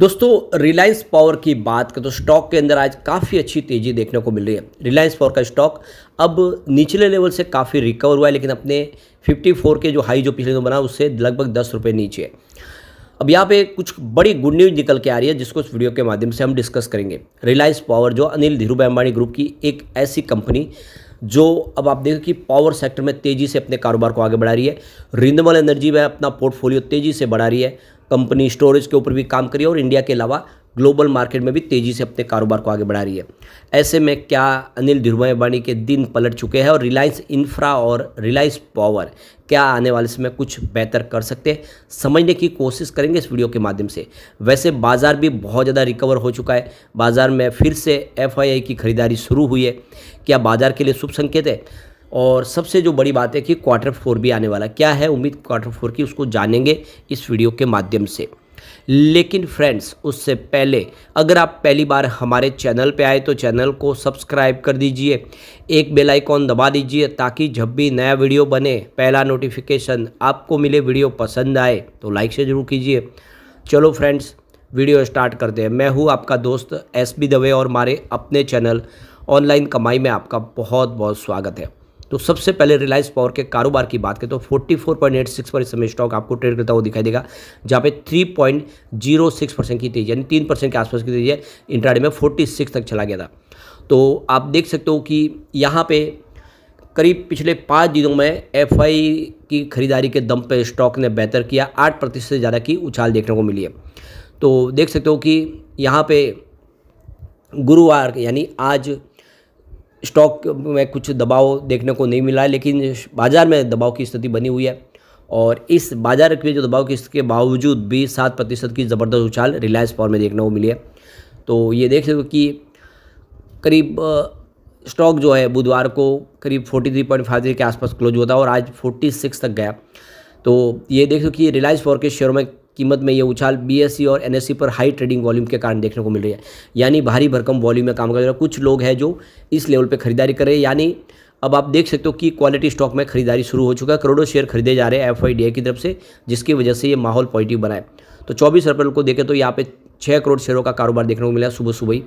दोस्तों रिलायंस पावर की बात करें तो स्टॉक के अंदर आज काफ़ी अच्छी तेज़ी देखने को मिल रही है। रिलायंस पावर का स्टॉक अब निचले लेवल से काफ़ी रिकवर हुआ है, लेकिन अपने 54 के जो हाई जो पिछले दिनों बना उससे लगभग 10 रुपये नीचे है। अब यहाँ पे कुछ बड़ी गुड न्यूज़ निकल के आ रही है जिसको इस वीडियो के माध्यम से हम डिस्कस करेंगे। रिलायंस पावर जो अनिल धीरूभाई अंबानी ग्रुप की एक ऐसी कंपनी जो अब आप देखो कि पावर सेक्टर में तेज़ी से अपने कारोबार को आगे बढ़ा रही है। रिन्यूएबल एनर्जी में अपना पोर्टफोलियो तेज़ी से बढ़ा रही है। कंपनी स्टोरेज के ऊपर भी काम करी है और इंडिया के अलावा ग्लोबल मार्केट में भी तेज़ी से अपने कारोबार को आगे बढ़ा रही है। ऐसे में क्या अनिल धीरूभाई अंबानी के दिन पलट चुके हैं और रिलायंस इंफ्रा और रिलायंस पावर क्या आने वाले समय कुछ बेहतर कर सकते हैं, समझने की कोशिश करेंगे इस वीडियो के माध्यम से। वैसे बाज़ार भी बहुत ज़्यादा रिकवर हो चुका है। बाज़ार में फिर से एफआईआई की खरीदारी शुरू हुई है। क्या बाज़ार के लिए शुभ संकेत है? और सबसे जो बड़ी बात है कि क्वार्टर 4 भी आने वाला, क्या है उम्मीद क्वार्टर 4 की, उसको जानेंगे इस वीडियो के माध्यम से। लेकिन फ्रेंड्स उससे पहले अगर आप पहली बार हमारे चैनल पे आए तो चैनल को सब्सक्राइब कर दीजिए, एक बेल आइकॉन दबा दीजिए ताकि जब भी नया वीडियो बने पहला नोटिफिकेशन आपको मिले। वीडियो पसंद आए तो लाइक से ज़रूर कीजिए। चलो फ्रेंड्स वीडियो स्टार्ट करते हैं। मैं हूँ आपका दोस्त SB दवे और हमारे अपने चैनल ऑनलाइन कमाई में आपका बहुत बहुत स्वागत है। तो सबसे पहले रिलायंस पावर के कारोबार की बात करें तो 44.86 पर इस समय स्टॉक आपको ट्रेड करता हुआ दिखाई देगा, जहाँ पे 3.06% की तेजी यानी 3% के आसपास की तेजी है। इंट्राडे में 46 तक चला गया था। तो आप देख सकते हो कि यहाँ पे करीब पिछले 5 दिनों में एफआई की खरीदारी के दम पे स्टॉक ने बेहतर किया, 8% से ज़्यादा की उछाल देखने को मिली है। तो देख सकते हो कि यहाँ पे गुरुवार यानी आज स्टॉक में कुछ दबाव देखने को नहीं मिला है, लेकिन बाज़ार में दबाव की स्थिति बनी हुई है। और इस बाज़ार के जो दबाव की स्थिति के बावजूद भी 7% की ज़बरदस्त उछाल रिलायंस पावर में देखने को मिली है। तो ये देख सकते हो कि करीब स्टॉक जो है बुधवार को करीब 43.53 के आसपास क्लोज हुआ था और आज 46 तक गया। तो ये देख सकते हो कि रिलायंस पावर के शेयरों में कीमत में ये उछाल BSE और NSE पर हाई ट्रेडिंग वॉल्यूम के कारण देखने को मिल रही है, यानी भारी भरकम वॉल्यूम में काम कर रहे हैं। कुछ लोग हैं जो इस लेवल पे खरीदारी कर रहे हैं, यानी अब आप देख सकते हो कि क्वालिटी स्टॉक में खरीदारी शुरू हो चुका है। करोड़ों शेयर खरीदे जा रहे हैं FIDI की तरफ से, जिसकी वजह से ये माहौल पॉजिटिव बना है। तो 24 अप्रैल को देखें तो यहाँ पे 6 करोड़ शेयरों का कारोबार देखने को मिला सुबह सुबह ही,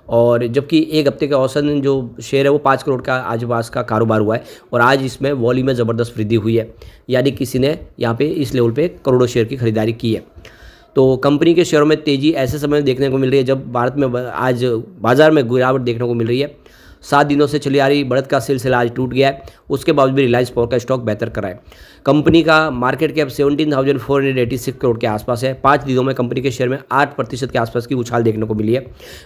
और जबकि एक हफ्ते के औसतन जो शेयर है वो 5 करोड़ का आसपास का कारोबार हुआ है और आज इसमें वॉल्यूम में ज़बरदस्त वृद्धि हुई है, यानी किसी ने यहाँ पे इस लेवल पे करोड़ों शेयर की खरीदारी की है। तो कंपनी के शेयरों में तेज़ी ऐसे समय में देखने को मिल रही है जब भारत में आज बाज़ार में गिरावट देखने को मिल रही है। 7 दिनों से चली आ रही बढ़त का सिलसिला आज टूट गया है। उसके बावजूद भी रिलायंस पावर का स्टॉक बेहतर कर रहा है। कंपनी का मार्केट कैप 17,486 करोड़ के आसपास है। 5 दिनों में कंपनी के शेयर में 8% के आसपास की उछाल देखने को मिली है।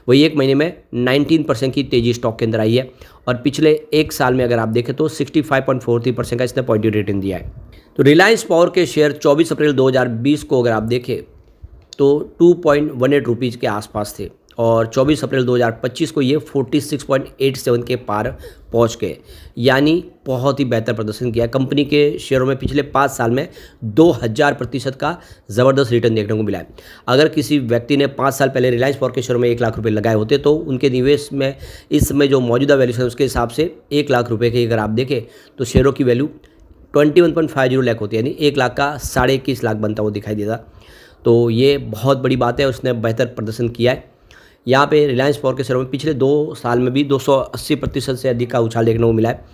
वही एक महीने में 19% की तेज़ी स्टॉक के अंदर आई है और पिछले एक साल में अगर आप देखें तो 65.43% का इसने पॉजिटिव रिटर्न दिया है। तो रिलायंस पावर के शेयर 24 अप्रैल 2020 को अगर आप देखें तो 2.18 रुपीज़ के आसपास थे और 24 अप्रैल 2025 को ये 46.87 के पार पहुंच गए, यानी बहुत ही बेहतर प्रदर्शन किया। कंपनी के शेयरों में पिछले 5 साल में 2000% का ज़बरदस्त रिटर्न देखने को मिला है। अगर किसी व्यक्ति ने 5 साल पहले रिलायंस पावर के शेयरों में 1 लाख रुपए लगाए होते तो उनके निवेश में इस समय जो मौजूदा वैल्यूशन है उसके हिसाब से 1 लाख रुपये की अगर आप देखें तो शेयरों की वैल्यू 21.50 लाख होती है, यानी 1 लाख का 21.5 लाख बनता वो दिखाई देता। तो ये बहुत बड़ी बात है, उसने बेहतर प्रदर्शन किया है। यहाँ पे रिलायंस पावर के शेयरों में पिछले 2 साल में भी 280% से अधिक का उछाल देखने को मिला है।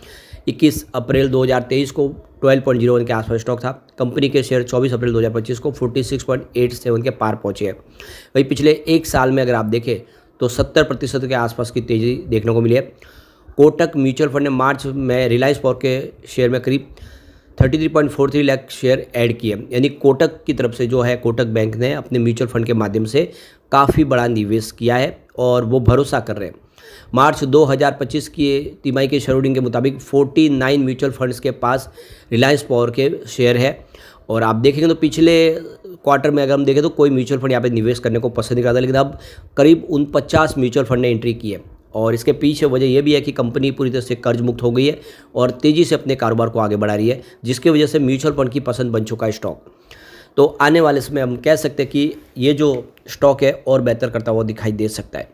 21 अप्रैल 2023 को 12.01 के आसपास स्टॉक था। कंपनी के शेयर 24 अप्रैल 2025 को 46.87 के पार पहुँचे हैं। वही पिछले एक साल में अगर आप देखें तो 70% के आसपास की तेज़ी देखने को मिली है। कोटक म्यूचुअल फंड ने मार्च में रिलायंस पावर के शेयर में करीब 33.43 लाख शेयर ऐड किए, यानी कोटक की तरफ से जो है कोटक बैंक ने अपने म्यूचुअल फंड के माध्यम से काफ़ी बड़ा निवेश किया है और वो भरोसा कर रहे हैं। मार्च 2025 की तिमाही के शेयर होल्डिंग के मुताबिक 49 म्यूचुअल फंड्स के पास रिलायंस पावर के शेयर है और आप देखेंगे तो पिछले क्वार्टर में अगर हम देखें तो कोई म्यूचुअल फंड यहाँ पे निवेश करने को पसंद नहीं करता, लेकिन अब करीब 49 म्यूचुअल फंड ने एंट्री की है और इसके पीछे वजह यह भी है कि कंपनी पूरी तरह से कर्ज मुक्त हो गई है और तेज़ी से अपने कारोबार को आगे बढ़ा रही है, जिसकी वजह से म्यूचुअल फंड की पसंद बन चुका है स्टॉक। तो आने वाले समय हम कह सकते हैं कि ये जो स्टॉक है और बेहतर करता हुआ दिखाई दे सकता है।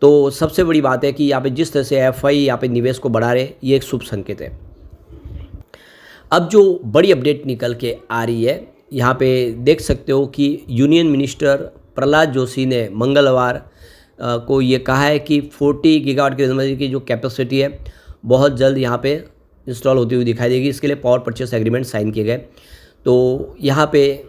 तो सबसे बड़ी बात है कि यहाँ पे जिस तरह से एफआई यहाँ पे निवेश को बढ़ा रहे, ये एक शुभ संकेत है। अब जो बड़ी अपडेट निकल के आ रही है, यहाँ पे देख सकते हो कि यूनियन मिनिस्टर प्रहलाद जोशी ने मंगलवार को ये कहा है कि 40 गीगावाट की एनर्जी की जो कैपेसिटी है बहुत जल्द यहाँ पे इंस्टॉल होती हुई दिखाई देगी। इसके लिए पावर परचेस एग्रीमेंट साइन किए गए। तो यहाँ पे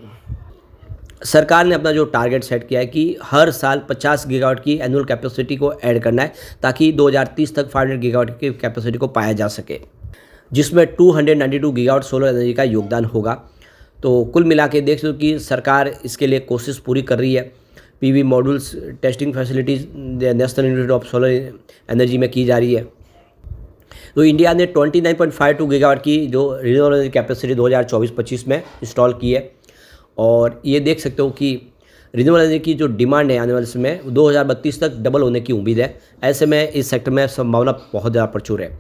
सरकार ने अपना जो टारगेट सेट किया है कि हर साल 50 गीगावाट की एनुअल कैपेसिटी को ऐड करना है, ताकि 2030 तक 500 गीगावाट की कैपेसिटी को पाया जा सके, जिसमें 292 गीगावाट सोलर एनर्जी का योगदान होगा। तो कुल मिला के देख लो कि सरकार इसके लिए कोशिश पूरी कर रही है। PV modules testing facilities national institute of solar energy में की जा रही है। तो इंडिया ने 29.52 गीगावाट की जो रिन्यूएबल एनर्जी कैपेसिटी 2024-25 में इंस्टॉल की है। और ये देख सकते हो कि रिन्यूएबल एनर्जी की जो डिमांड है आने वाले समय में 2032 तक डबल होने की उम्मीद है। ऐसे में इस सेक्टर में संभावना बहुत ज़्यादा प्रचुर है।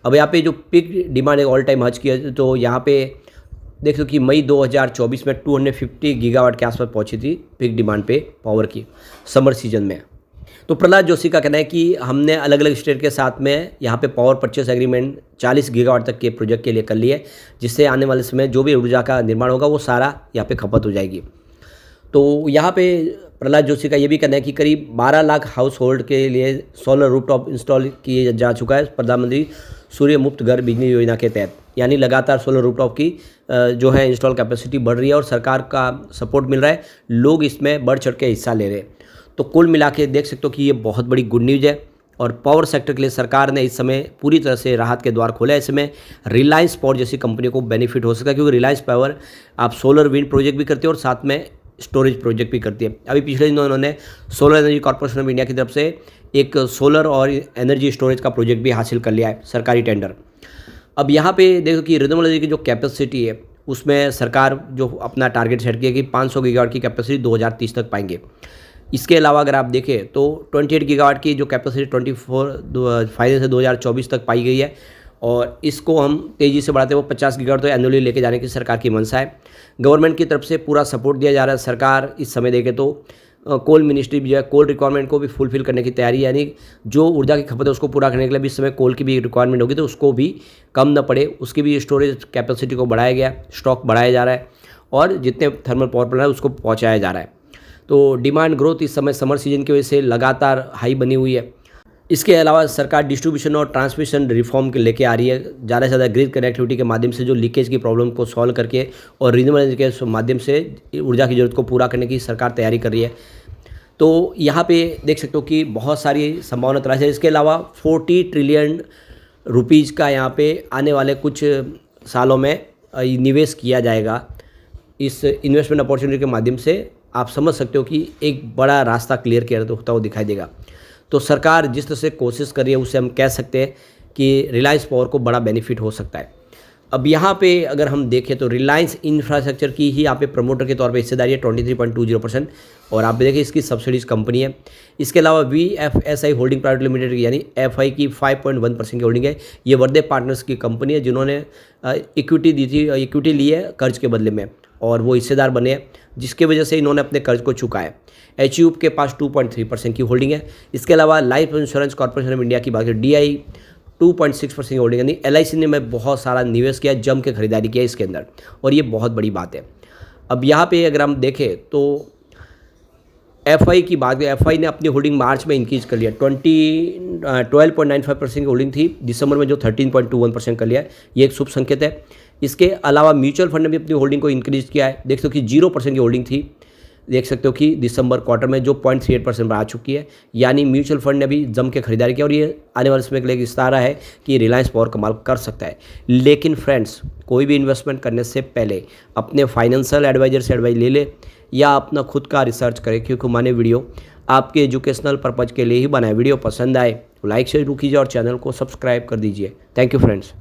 अब यहाँ पे जो पिक डिमांड है ऑल टाइम हज की है, तो यहाँ पे देख लो कि मई 2024 में 250 गीगावाट के आसपास पहुंची थी पिक डिमांड पे पावर की समर सीजन में। तो प्रहलाद जोशी का कहना है कि हमने अलग अलग स्टेट के साथ में यहाँ पे पावर परचेस एग्रीमेंट 40 गीगावाट तक के प्रोजेक्ट के लिए कर लिए, जिससे आने वाले समय जो भी ऊर्जा का निर्माण होगा वो सारा यहाँ पे खपत हो जाएगी। तो यहाँ पे प्रहलाद जोशी का ये भी कहना है कि करीब 12 लाख हाउस होल्ड के लिए सोलर रूफटॉप इंस्टॉल किए जा चुका है प्रधानमंत्री सूर्य मुफ्त घर बिजली योजना के तहत। यानी लगातार सोलर रूफटॉप की जो है इंस्टॉल कैपेसिटी बढ़ रही है और सरकार का सपोर्ट मिल रहा है, लोग इसमें बढ़ चढ़ के हिस्सा ले रहे हैं। तो कुल मिला के देख सकते हो कि ये बहुत बड़ी गुड न्यूज़ है और पावर सेक्टर के लिए सरकार ने इस समय पूरी तरह से राहत के द्वार खोले हैं। इसमें रिलायंस पावर जैसी कंपनी को बेनिफिट हो सकता है, क्योंकि रिलायंस पावर आप सोलर विंड प्रोजेक्ट भी करती है और साथ में स्टोरेज प्रोजेक्ट भी करती है। अभी पिछले दिनों उन्होंने solar energy corporation of India की तरफ से एक सोलर और एनर्जी स्टोरेज का प्रोजेक्ट भी हासिल कर लिया है, सरकारी टेंडर। अब यहाँ पे देखो कि रिन्यूएबल एनर्जी की जो कैपेसिटी है उसमें सरकार जो अपना टारगेट सेट किया कि 500 गीगावाट की कैपेसिटी 2030 तक पाएंगे। इसके अलावा अगर आप देखें तो 28 गीगावाट की जो कैपेसिटी 24 फायदे से 2024 तक पाई गई है और इसको हम तेज़ी से बढ़ाते हुए 50 गीगावाट तो एनुअली लेके जाने की सरकार की मंशा है। गवर्नमेंट की तरफ से पूरा सपोर्ट दिया जा रहा है। सरकार इस समय देखे तो कोल मिनिस्ट्री भी जो है कोल रिक्वायरमेंट को भी फुलफिल करने की तैयारी, यानी जो ऊर्जा की खपत है उसको पूरा करने के लिए भी इस समय कोल की भी रिक्वायरमेंट होगी, तो उसको भी कम न पड़े उसकी भी स्टोरेज कैपेसिटी को बढ़ाया गया, स्टॉक बढ़ाया जा रहा है और जितने थर्मल पावर प्लांट है उसको पहुँचाया जा रहा है। तो डिमांड ग्रोथ इस समय समर सीजन की वजह से लगातार हाई बनी हुई है। इसके अलावा सरकार डिस्ट्रीब्यूशन और ट्रांसमिशन रिफॉर्म के लेके आ रही है, ज़्यादा से ज़्यादा ग्रिड कनेक्टिविटी के माध्यम से जो लीकेज की प्रॉब्लम को सॉल्व करके और रिन्यूएबल एनर्जी के माध्यम से ऊर्जा की ज़रूरत को पूरा करने की सरकार तैयारी कर रही है। तो यहाँ पे देख सकते हो कि बहुत सारी संभावना तलाश है। इसके अलावा 40 ट्रिलियन रुपीज़ का यहाँ पे आने वाले कुछ सालों में निवेश किया जाएगा। इस इन्वेस्टमेंट अपॉर्चुनिटी के माध्यम से आप समझ सकते हो कि एक बड़ा रास्ता क्लियर किया होता हुआ दिखाई देगा। तो सरकार जिस तरह से कोशिश कर रही है उससे हम कह सकते हैं कि रिलायंस पावर को बड़ा बेनिफिट हो सकता है। अब यहाँ पे अगर हम देखें तो रिलायंस इंफ्रास्ट्रक्चर की ही यहाँ पे प्रमोटर के तौर पे हिस्सेदारी है 23.20% और आप देखिए इसकी सब्सिडीज कंपनी है। इसके अलावा VFSI होल्डिंग प्राइवेट लिमिटेड यानी FI की 5.1% की होल्डिंग है। ये वर्दे पार्टनर्स की कंपनी है जिन्होंने इक्विटी दी थी, इक्विटी ली है कर्ज के बदले में और वो हिस्सेदार बने हैं, जिसके वजह से इन्होंने अपने कर्ज को चुकाया। HUF के पास 2.3% की होल्डिंग है। इसके अलावा life insurance corporation of India की बात करें DI 2.6% की होल्डिंग, यानी LIC ने में बहुत सारा निवेश किया, जम के खरीदारी किया इसके अंदर और ये बहुत बड़ी बात है। अब यहाँ पे अगर हम देखें तो FI की बात करें, FI ने अपनी होल्डिंग मार्च में इंक्रीज कर लिया। 12.95% की होल्डिंग थी, दिसंबर में जो 13.21% कर लिया है, ये एक शुभ संकेत है। इसके अलावा म्यूचुअल फंड ने भी अपनी होल्डिंग को इंक्रीज किया है। देख सकते हो कि 0% की होल्डिंग थी, देख सकते हो कि दिसंबर क्वार्टर में जो 0.38% बढ़ा चुकी है, यानी म्यूचुअल फंड ने भी जम के खरीदारी किया और ये आने वाले समय के लिए इशारा है कि रिलायंस पावर कमाल कर सकता है। लेकिन फ्रेंड्स, कोई भी इन्वेस्टमेंट करने से पहले अपने फाइनेंशियल एडवाइजर से एडवाइस ले ले या अपना खुद का रिसर्च करें, क्योंकि मैंने वीडियो आपके एजुकेशनल पर्पज़ के लिए ही बनाए। वीडियो पसंद आए तो लाइक से कीजिए और चैनल को सब्सक्राइब कर दीजिए। Thank you friends.